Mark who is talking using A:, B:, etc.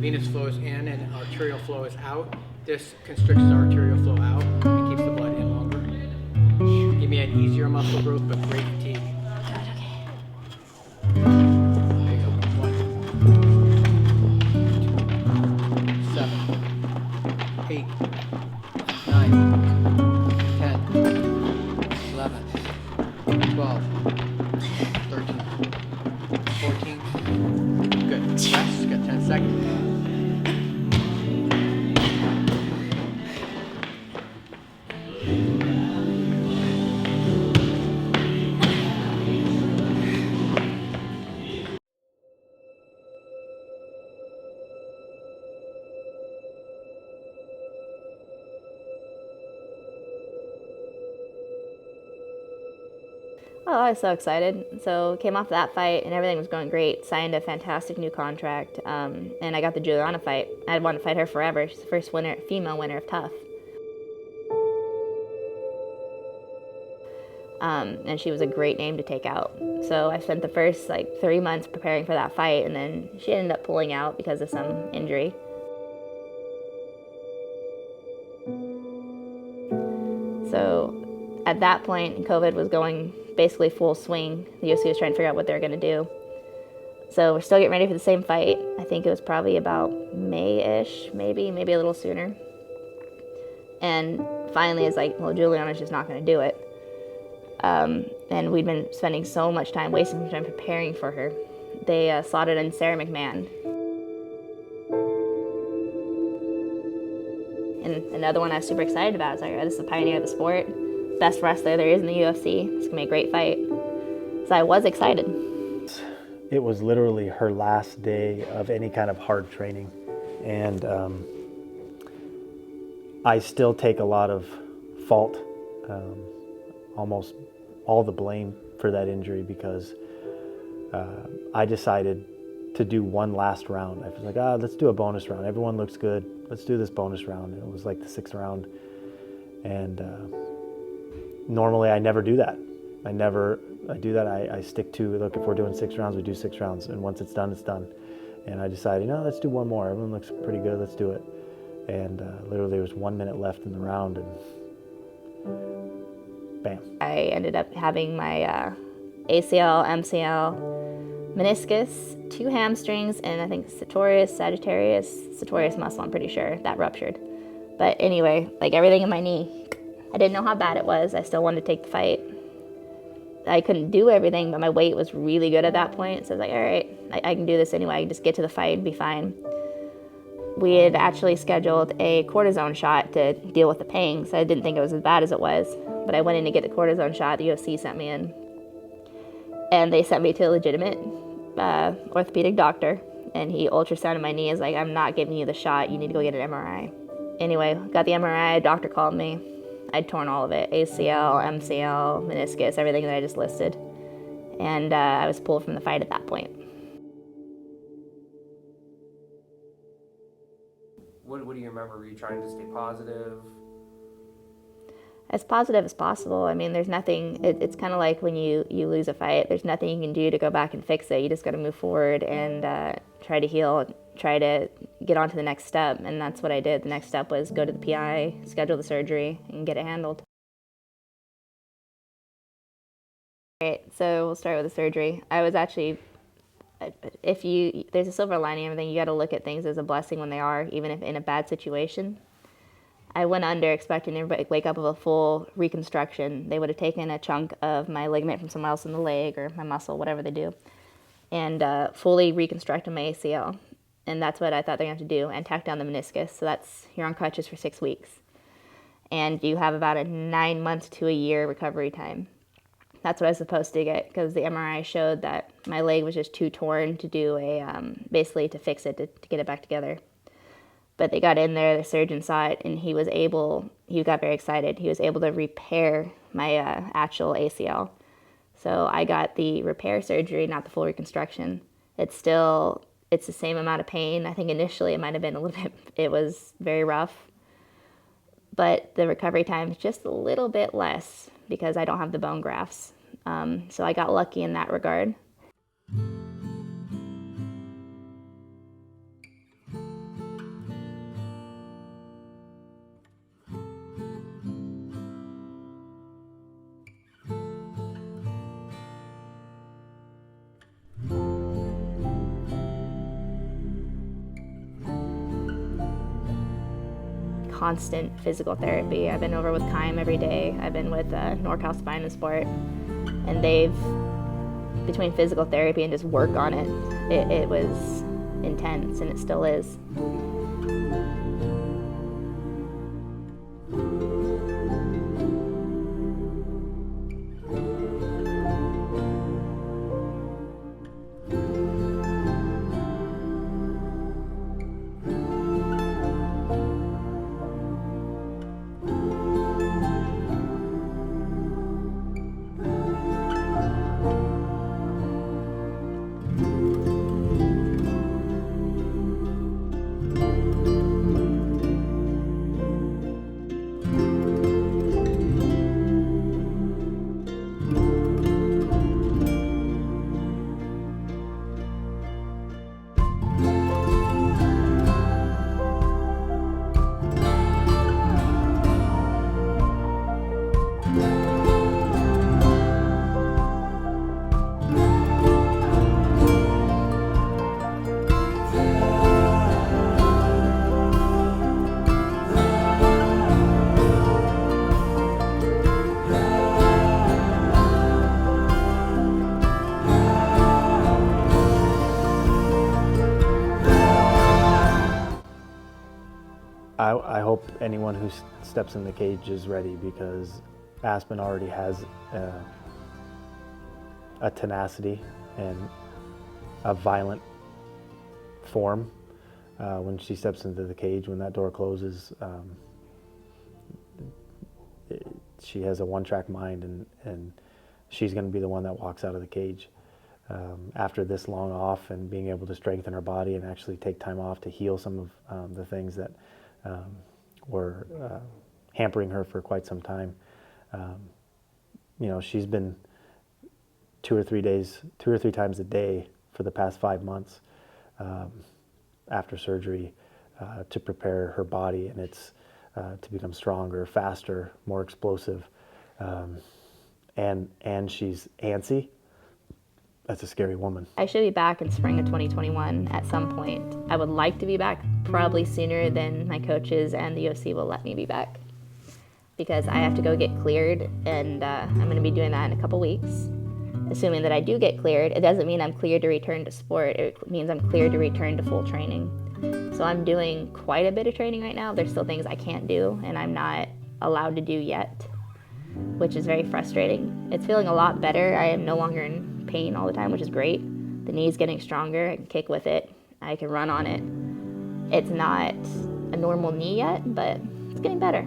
A: venous flow is in and arterial flow is out. This constricts the arterial flow out and keeps the blood in longer. Give me an easier muscle growth, but great fatigue.
B: Good, okay.
A: There you go. 1, 2, 7, 8, 9, 10, 11, 12, 13, 14. Good. Rest. Got 10 seconds.
B: Oh, I was so excited. So came off that fight and everything was going great. Signed a fantastic new contract, and I got the Juliana fight. I had wanted to fight her forever. She's the first female winner of Tough. And she was a great name to take out. So I spent the first 3 months preparing for that fight, and then she ended up pulling out because of some injury. So at that point, COVID was going basically full swing. The UFC was trying to figure out what they were going to do. So we're still getting ready for the same fight. I think it was probably about May-ish, maybe a little sooner. And finally it's like, well, Juliana's just not going to do it. And we'd been spending so much time, wasting some time preparing for her. They slotted in Sarah McMahon. And another one I was super excited about. I was like, oh, this is a pioneer of the sport. Best wrestler there is in the UFC. It's gonna be a great fight. So I was excited.
C: It was literally her last day of any kind of hard training. And I still take a lot of fault, almost all the blame for that injury, because I decided to do one last round. I was like, let's do a bonus round. Everyone looks good. Let's do this bonus round. And it was like the 6th round. And normally I never do that. I do that. I stick to, look, if we're doing 6 rounds, we do 6 rounds. And once it's done, it's done. And I decided, let's do one more. Everyone looks pretty good. Let's do it. And literally there was 1 minute left in the round, and bam.
B: I ended up having my ACL, MCL, meniscus, 2 hamstrings, and I think sartorius muscle, I'm pretty sure, that ruptured. But anyway, everything in my knee, I didn't know how bad it was. I still wanted to take the fight. I couldn't do everything, but my weight was really good at that point. So I was like, all right, I can do this anyway. I can just get to the fight and be fine. We had actually scheduled a cortisone shot to deal with the pain, so I didn't think it was as bad as it was. But I went in to get the cortisone shot. The UFC sent me in. And they sent me to a legitimate orthopedic doctor. And he ultrasounded my knee. Is like, I'm not giving you the shot. You need to go get an MRI. Anyway, got the MRI. Doctor called me. I'd torn all of it. ACL, MCL, meniscus, everything that I just listed. And I was pulled from the fight at that point.
D: What do you remember? Were you trying to stay positive?
B: As positive as possible. I mean, there's nothing, it's kind of like when you lose a fight, there's nothing you can do to go back and fix it. You just got to move forward and try to heal, try to get on to the next step. And that's what I did. The next step was go to the PI, schedule the surgery, and get it handled. All right, so we'll start with the surgery. I was actually, there's a silver lining and everything, you got to look at things as a blessing when they are, even if in a bad situation. I went under expecting everybody to wake up with a full reconstruction. They would have taken a chunk of my ligament from somewhere else in the leg or my muscle, whatever they do, and fully reconstructed my ACL. And that's what I thought they're going to have to do, and tack down the meniscus. So you're on crutches for 6 weeks. And you have about a 9 month to a year recovery time. That's what I was supposed to get, because the MRI showed that my leg was just too torn to do basically to fix it, to get it back together. But they got in there, the surgeon saw it, and he got very excited. He was able to repair my actual ACL. So I got the repair surgery, not the full reconstruction. It's the same amount of pain. I think initially it might have been a little bit, it was very rough. But the recovery time is just a little bit less because I don't have the bone grafts. So I got lucky in that regard. constant physical therapy. I've been over with Chaim every day. I've been with NorCal Spine and Sport, and they've, between physical therapy and just work on it, it was intense, and it still is.
C: I hope anyone who steps in the cage is ready, because Aspen already has a tenacity and a violent form. When she steps into the cage, when that door closes, she has a one-track mind, and she's going to be the one that walks out of the cage. After this long off and being able to strengthen her body and actually take time off to heal some of the things that were hampering her for quite some time. You know, she's been 2 or 3 times a day for the past 5 months after surgery to prepare her body, and it's to become stronger, faster, more explosive, and she's antsy. That's a scary woman.
B: I should be back in spring of 2021 at some point. I would like to be back probably sooner than my coaches and the UFC will let me be back, because I have to go get cleared, and I'm going to be doing that in a couple weeks. Assuming that I do get cleared, it doesn't mean I'm cleared to return to sport. It means I'm cleared to return to full training. So I'm doing quite a bit of training right now. There's still things I can't do and I'm not allowed to do yet, which is very frustrating. It's feeling a lot better. I am no longer in pain all the time, which is great. The knee's getting stronger. I can kick with it. I can run on it. It's not a normal knee yet, but it's getting better.